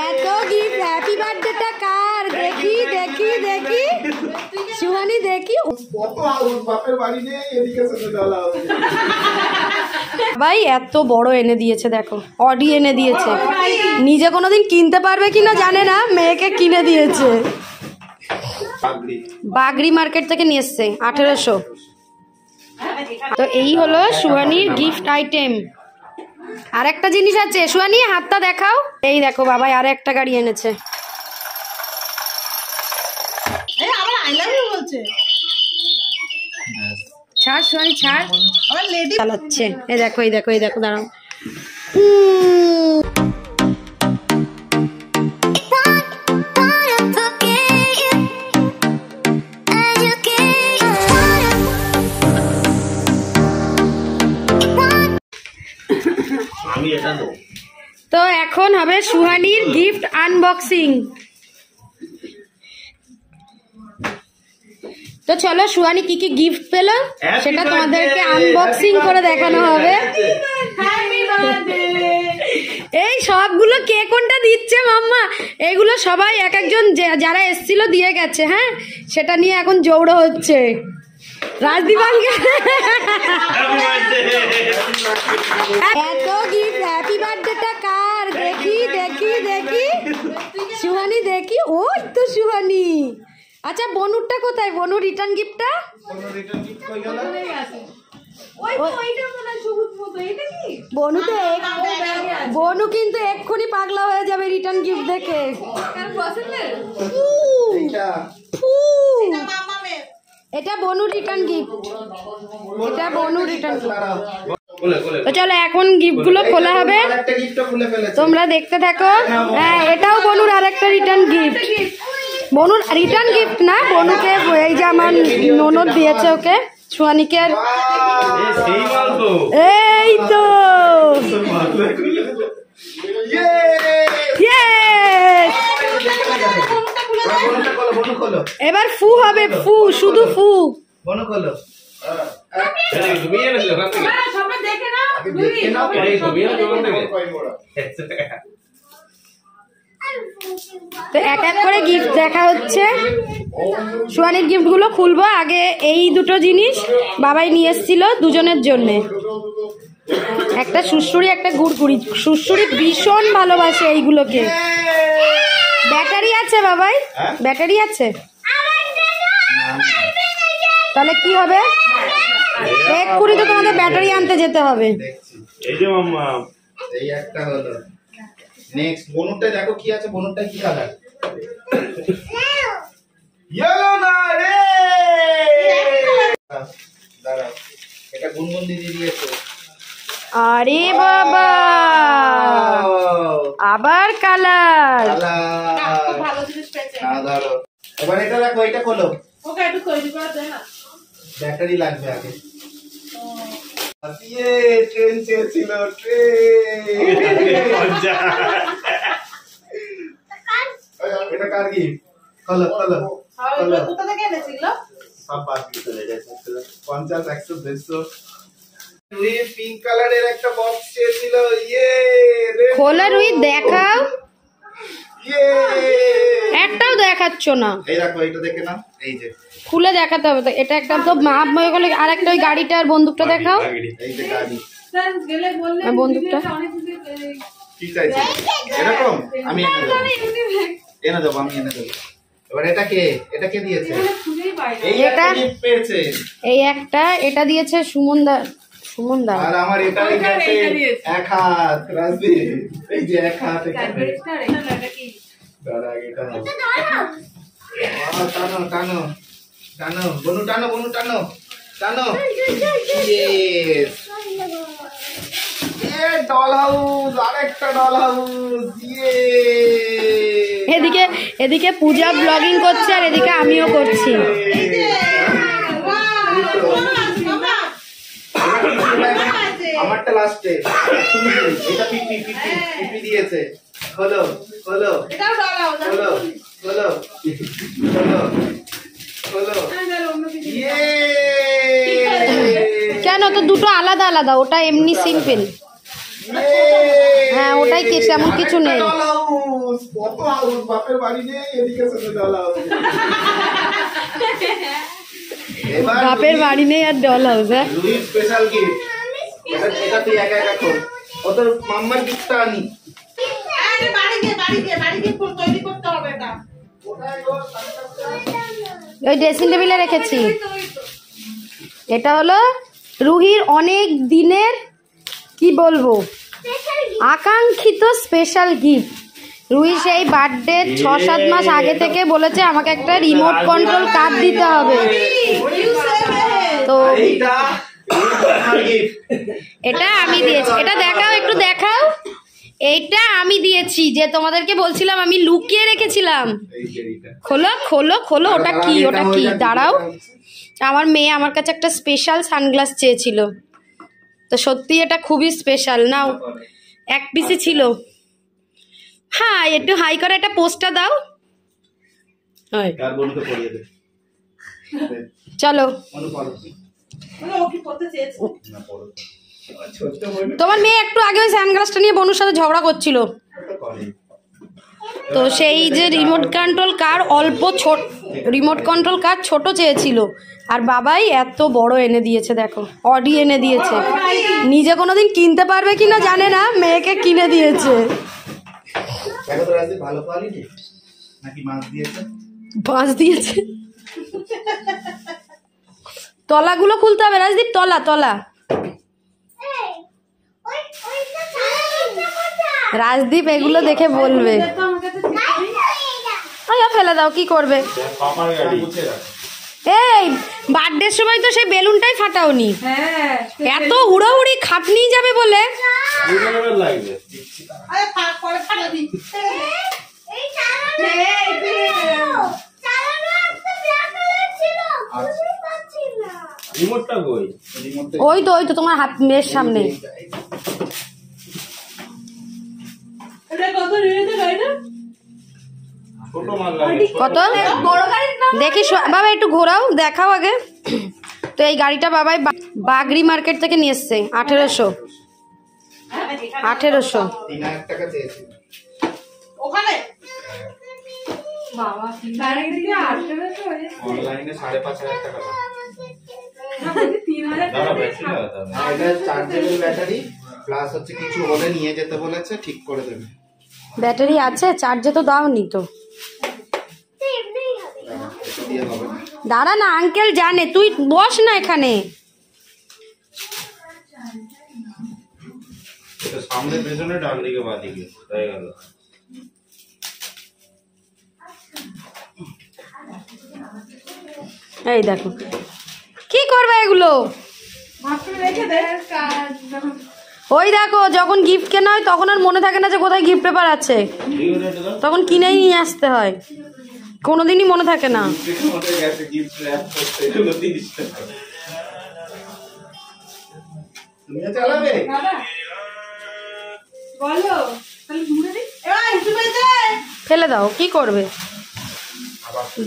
এত gift happy বার্থডেটা কার? দেখি দেখি দেখি সুহানি দেখি। কত আউট বাপের বাড়ি নেই এদিকে চলে ডালা ভাই এত বড় এনে দিয়েছে, দেখো অডি এনে দিয়েছে। নিজে কোনোদিন কিনতে পারবে কিনা জানে না, মেয়েকে কিনে দিয়েছে। বাগরি মার্কেট থেকে নিয়ে এসছে 1800। তো এই হলো সুহানির গিফট আইটেম। আর একটা জিনিস আছে, সুহানি হাতটা দেখাও। এই দেখো বাবাই আর একটা গাড়ি এনেছে। ছাড় সুহানি ছাড়, চালাচ্ছে। এই দেখো এই দেখো এই দেখো, দাঁড়াও। তো এখন হবে সুহানির গিফট আনবক্সিং। তো চলো সুহানি কি কি গিফট পেল সেটা তোমাদেরকে আনবক্সিং করে দেখানো হবে। এই সবগুলো কে কোনটা দিচ্ছে মাম্মা, এগুলো সবাই এক একজন যারা এসেছিল দিয়ে গেছে। হ্যাঁ, সেটা নিয়ে এখন জৌড়ো হচ্ছে। রাজদীপানকে এত গিফট হ্যাপি বার্থডেটা কার? দেখি দেখি দেখি সুহানি দেখি। ওই তো সুহানি। আচ্ছা বনুরটা কোথায়? বনু রিটার্ন গিফটটা বনু কিন্তু এক্ষুনি পাগলা হয়ে যাবে রিটার্ন গিফট দেখে। এটা বনু রিটার্ন গিফট, এটা বনু রিটার্ন গিফট। তো চলো এখন গিফট গুলো খোলা হবে, তোমরা দেখতে থাকো। হ্যাঁ, এটাও বনুর আরেকটা রিটার্ন গিফট। বনুর রিটার্ন গিফট না, বনুকে এই যে আমার ননদ দিয়েছে ওকে, সুহানিকে। এই তো এবার ফু হবে, ফু, শুধু ফু। তো এক এক করে গিফট দেখা হচ্ছে। সুহানির গিফট গুলো খুলবো। আগে এই দুটো জিনিস বাবাই নিয়ে এসেছিল দুজনের জন্য, একটা সুড়সুড়ি একটা গুড়গুড়ি। সুড়সুড়ি ভীষণ ভালোবাসে এইগুলোকে। ব্যাটারি আছে বাবাই? ব্যাটারি আছে? তাহলে কি হবে? এক্ষুনি তো তোমাদের ব্যাটারি আনতে যেতে হবে। এই যে মাম্মা, এই একটা হলো। নেক্সট বনুরটা দেখো কি আছে। বনুরটা কি কালার? ইয়েলো না রে, দাঁড়াও, এটা গুনগুন দিদি দিয়েছে। আরে বাবা, আবার কালার। খুব ভালো জিনিস পেয়েছে। ধরো এবার এটা দেখো, এটা খোলো। ওকে একটু তৈরি করা যায় না? ব্যাটারি লাগবে আগে। ইয়ে ট্রেন চেয়েছিল, ট্রেন। এটা কার গিফট? খোলো খোলো খোলো। কোথা থেকে এনেছিল? সব বাদ দিয়ে চলে গেছে। 50, 100, 150। রুই পিঙ্ক কালারের একটা বক্স চেয়েছিল। ইয়ে খোলা রুই দেখাও। ইয়ে একটাও দেখাচ্ছ না। এই দেখো, এটা দেখে নাও। এই যে খুলে দেখাতে হবে তো। এটা একটা তো মাপ হয়ে গেলে আর একটা ওই গাড়িটা আর বন্দুকটা দেখাও। এই যে গাড়ি, ফ্রেন্ডস গেলে বললে বন্দুকটা কি চাইছে? এরকম আমি এনে দেবো, আমি এনে দেবো। এবার এটা কে? এটা কে দিয়েছে? এই একটা গিফট পেয়েছে। এই একটা, এটা দিয়েছে সুমনদা। সুমনদা আর আমার এটাই গেছে এক হাত। রাজবি এই যে এক হাত এখানে। দাঁড়া এটা নাও। টানো টানো টানো, বনু টানো, বনু টানো টানো। ইয়েস, এ ডল হাউস, আরেকটা ডল হাউস। ইয়ে এদিকে এদিকে পূজা ব্লগিং করছে আর এদিকে আমিও করছি। আমারটা লাস্টে। এটা পিপি পিপি পিপি দিয়েছে। হলো হলো এটাও ডালাও না? হলো হলো হলো হলো। ইয়ে কেন? তো দুটো আলাদা আলাদা, ওটা এমনি সিম্পল। হ্যাঁ ওটাই কেস, এমন কিছু নেই। কত হাউস বাপের বাড়ি নেই এদিকে শুধু ডল হাউস এবার বাপের বাড়ি নেই আর ডল হাউস। হ্যাঁ রুহির স্পেশাল গিফট এটা তুই একা একা খোল ও তোর মাম্মার গিফটটা আনি আরে বাড়ি গিয়ে তৈরি করতে হবে এটা। ওই ড্রেসিং টেবিলে রেখেছি। এটা হলো রুহির অনেক দিনের কি বলবো আকাঙ্ক্ষিত স্পেশাল গিফট। রুহি সেই বার্থডে 6-7 মাস আগে থেকে বলেছে আমাকে একটা রিমোট কন্ট্রোল কার দিতে হবে। তো এইটা আমার গিফট এটা আমি দিয়েছি। এটা দেখাও, একটু দেখাও। এইটা আমি দিয়েছি, যে তোমাদেরকে বলছিলাম আমি লুকিয়ে রেখেছিলাম। এই যে এইটা খোলো খোলো খোলো। ওটা কি, ওটা কি? দাঁড়াও, আমার মেয়ে আমার কাছে একটা স্পেশাল সানগ্লাস চেয়েছিল, তো সত্যি এটা খুবই স্পেশাল। নাও, এক পিসে ছিল। হ্যাঁ, একটু হাই করে একটা পোস্টটা দাও। কার বন্ধু পড়িয়ে দে চলো, অনু পড়ো ও কি করতে চেয়েছে? না পড়ো ছোট বই তোমার মেয়ে একটু আগে ওই সানগ্লাসটা নিয়ে বনুর সাথে ঝগড়া করছিল। করে তো সেই যে রিমোট কন্ট্রোল কার অল্প ছোট, রিমোট কন্ট্রোল কার ছোট চেয়েছিল, আর বাবাই এত বড় এনে দিয়েছে। দেখো, অডি এনে দিয়েছে। নিজে কোনোদিন কিনতে পারবে কিনা জানে না, মেয়েকে কিনে দিয়েছে। দেখো তো রাজি ভালো কোয়ালিটি নাকি মাছ দিয়েছে বাঁশ দিয়েছে। তলাগুলো খুলতে হবে রাজদীপ, তলা তলা। রাজদীপ এগুলো দেখে বলবে তো আমার কাছে আয়া ফেলে দাও, কি করবে? এই বার্থডের সময় তো সেই বেলুনটাই ফাটাওনি। হ্যাঁ এত হুড়োহুড়ি খাটনি যাবে বলে। আরে ফাট করে ফাটা দি। রিমোটটা কই? ওই তো তোমার হাত মেয়ের সামনে। এটা কত নিয়েছে গাড়িটা? ছোট মাল লাগে। কত বড় গাড়ির দাম দেখি বাবা, একটু ঘোরাও, দেখাও আগে। তো এই গাড়িটা বাবাই বাগরি মার্কেট থেকে নিয়ে এসছে। 1800 3,000 টাকা চেয়েছি ওখানে বাবা গাড়ি দিয়ে 800 হয়ে অনলাইনে 5,500 টাকা দাম। 3000 দাদা ব্যাটারি লাগাতে হবে। আর এটা চার্জেবল ব্যাটারি প্লাস হচ্ছে কিছু ওদের নিয়ে যেতে বলেছে, ঠিক করে দেবে। ব্যাটারি আছে, চার্জে তো দাওনি তো। এটা দিয়ে হবে না। দাঁড়া না, আঙ্কেল জানে, তুই বস না এখানে। এটা সামনে পেছনে ডান দিকে বাঁ দিকে হয়ে গেল। এই দেখো, কি করবে এগুলো? মাত্র রেখে দে কাজ যখন ওই দেখো, যখন গিফট কেনা হয় তখন আর মনে থাকে না যে কোথায় গিফট পেপার আছে, ভিডিওটা দাও। তখন কিনেই নিয়ে আসতে হয়, কোনোদিনই মনে থাকে না। আমাদের কাছে গিফট র‍্যাপ করতে এগুলো 30 টাকা। তুমিও চালাবে? দাদা বলো তাহলে ঘুরে দি। এবার হিসেবে দে। ফেলে দাও, কি করবে?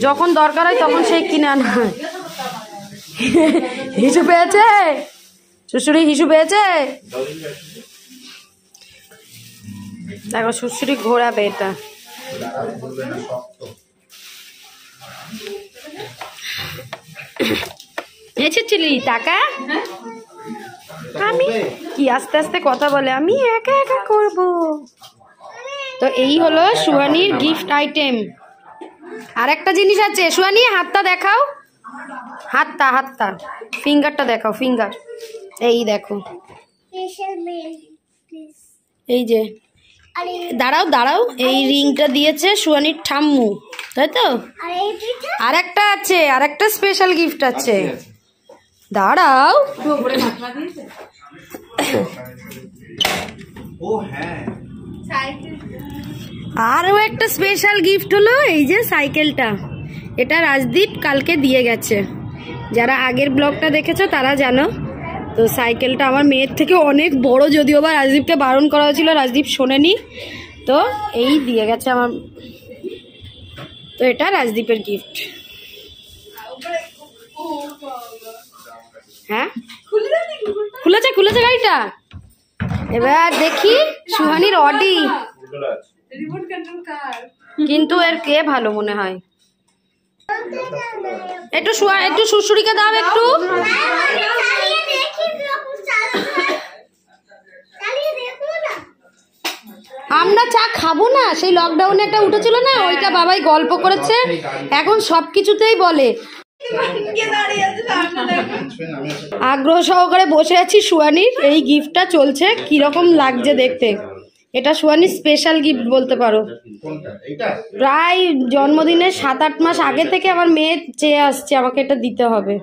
যখন দরকার হয় তখন সেই কিনে আনা হয়। হিসু পেয়েছে, শ্বশুরি হিসু পেয়েছে। দেখো শ্বশুরি ঘোরাবে এটা। দাঁড়াবে, বলবে না, শক্ত। এসেছিলি টাকা? এটা আমি করবে? কি আস্তে আস্তে কথা বলে, আমি একা একা করব। তো এই হলো সুহানির গিফট আইটেম। আর একটা জিনিস আছে, সুহানি হাতটা দেখাও, হাতটা ফিঙ্গারটা দেখাও, ফিঙ্গার। এই দেখো, এই যে, দাঁড়াও, এই রিংটা দিয়েছে সুহানির ঠাম্মু, তাই তো? আর একটা আছে, আর একটা স্পেশাল গিফট আছে, দাঁড়াও। উপরে ঢাকনা দিয়েছে ও হ্যাঁ, আরও একটা স্পেশাল গিফট হলো এই যে সাইকেলটা। এটা রাজদীপ কালকে দিয়ে গেছে, যারা আগের ব্লগটা দেখেছো তারা জানো। তো সাইকেলটা আমার মেয়ের থেকে অনেক বড়, যদিও বা রাজদীপকে বারণ করা হয়েছিল, রাজদীপ শোনেনি, তো এই দিয়ে গেছে আমার। তো এটা রাজদীপের গিফট। হ্যাঁ, খুলেছে গাড়িটা। এবার দেখি সুহানির অডি। কিন্তু এর কে ভালো মনে হয়? একটু একটু সুশুরিকে দাও একটু। আমরা চা খাবো না, সেই লকডাউনে একটা উঠেছিল না, ওইটা বাবাই গল্প করেছে, এখন সবকিছুতেই বলে। আগ্রহ সহকারে বসে আছি সুয়ানির এই গিফটটা চলছে, কিরকম লাগছে দেখতে। এটা সুয়ানির স্পেশাল গিফট বলতে পারো। প্রায় জন্মদিনের 7-8 মাস আগে থেকে আমার মেয়ে চেয়ে আসছে আমাকে এটা দিতে হবে।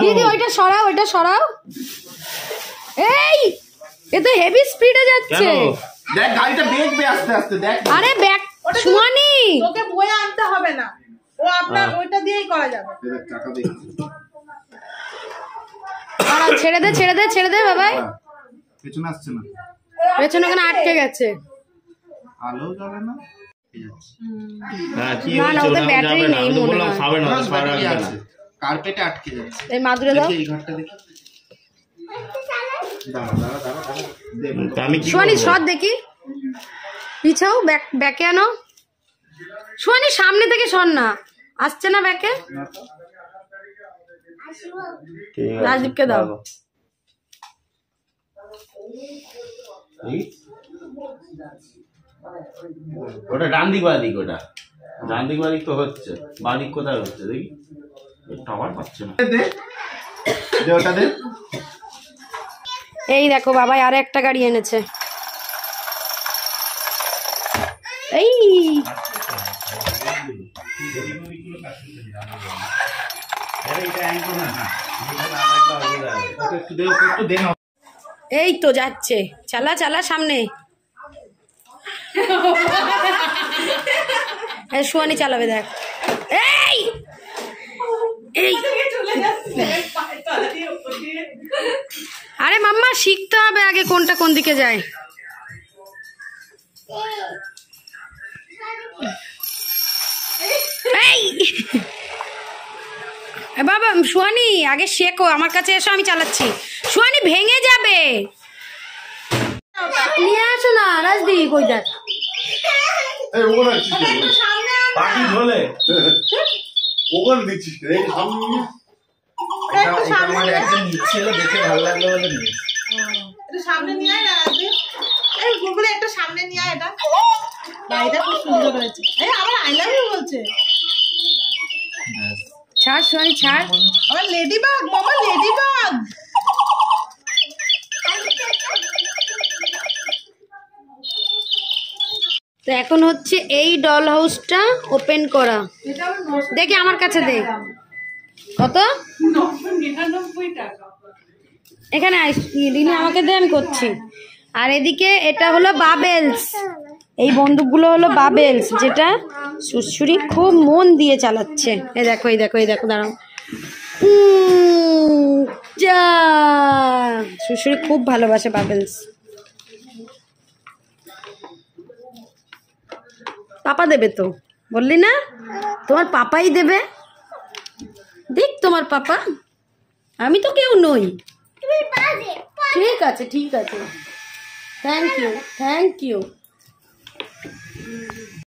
দিদি ওইটা সরাও, ওইটা সরাও। এই এ তো হেভি স্পিডে যাচ্ছে। দেখ গাড়িটা দেখবে আস্তে আস্তে, দেখ। আরে ব্যাক সুয়ানি, ওকে বয়ে আনতে হবে না, ও আপনার ওইটা দিয়েই করা যাবে। চাকা দেখ। আর ছেড়ে দে ছেড়ে দে ছেড়ে দে বাবাই। পেছনে আসছে না, পেছনে ওখানে আটকে গেছে। আলো যাবে না। হ্যাঁ কি না, হচ্ছে? ওদের ওরা ব্যাটারি যাবে না, নেই আমি তো মনে বললাম হয়। খাবে না, ওরা সারা রাখবে না। কার্পেটে আটকে যাচ্ছে। এই মাদুরে দাও। এই ঘরটা দেখি। দাঁড়া দাঁড়া দাঁড়া দাঁড়া। তা আমি কি সুয়ানি করবো? সর দেখি, পিছাও, ব্যাকে আনো। সুয়ানি সামনে থেকে সর না, আসছে না ব্যাকে। ঠিক আছে, রাজদীপকে দাও। দাও। এই? ওটা ডান দিক বাদিক, ওটা ডান দিক বাদিক তো হচ্ছে, বাদিক কোথায় হচ্ছে দেখি, টাওয়ার পাচ্ছে না। দে দে ওটা দে। এই দেখো বাবাই আর একটা গাড়ি এনেছে। এই একটু দে, একটু দে না। এই তো যাচ্ছে, চালা চালা সামনে। সুয়ানি চালাবে দেখ। এই এই আরে মাম্মা শিখতে হবে আগে কোনটা কোন দিকে যায়। এই বাবা সুয়ানি আগে শেখো, আমার কাছে এসো, আমি চালাচ্ছি। সুয়ানি ভেঙে যাবে, নিয়ে আসো না। রাজদীপ কই দেখ, এই ওখানে আছিস কেন? সামনে পাখি ঝোলে ওখানে দিচ্ছিস কেন? এই সামনে এটা আমার একজন নিচ্ছিল, দেখে ভালো লাগলো বলে নিয়ে। একটু সামনে নিয়ে আয় না রাজদীপ। এই গুগলে একটু সামনে নিয়ে আয় এটা। গাড়িটা খুব সুন্দর হয়েছে। এই আবার আই লাভ ইউ বলছে। ছাড় সুয়ানি ছাড়। আমার লেডি বাগ, মামা লেডি বাগ। তো এখন হচ্ছে এই ডল হাউসটা ওপেন করা। দেখি আমার কাছে দে, কত? 999 টাকা। এখানে দিনে আমাকে দে, আমি করছি। আর এদিকে এটা হলো বাবেলস, এই বন্দুকগুলো হলো বাবেলস, যেটা সুরসুরি খুব মন দিয়ে চালাচ্ছে। এই দেখো এই দেখো এই দেখো, দাঁড়াও। যা সুরসুরি খুব ভালোবাসে বাবেলস। পাপা দেবে তো, বললি না? তোমার পাপাই দেবে, দেখ তোমার পাপা, আমি তো কেউ নই। ঠিক আছে ঠিক আছে, থ্যাংক ইউ থ্যাংক ইউ।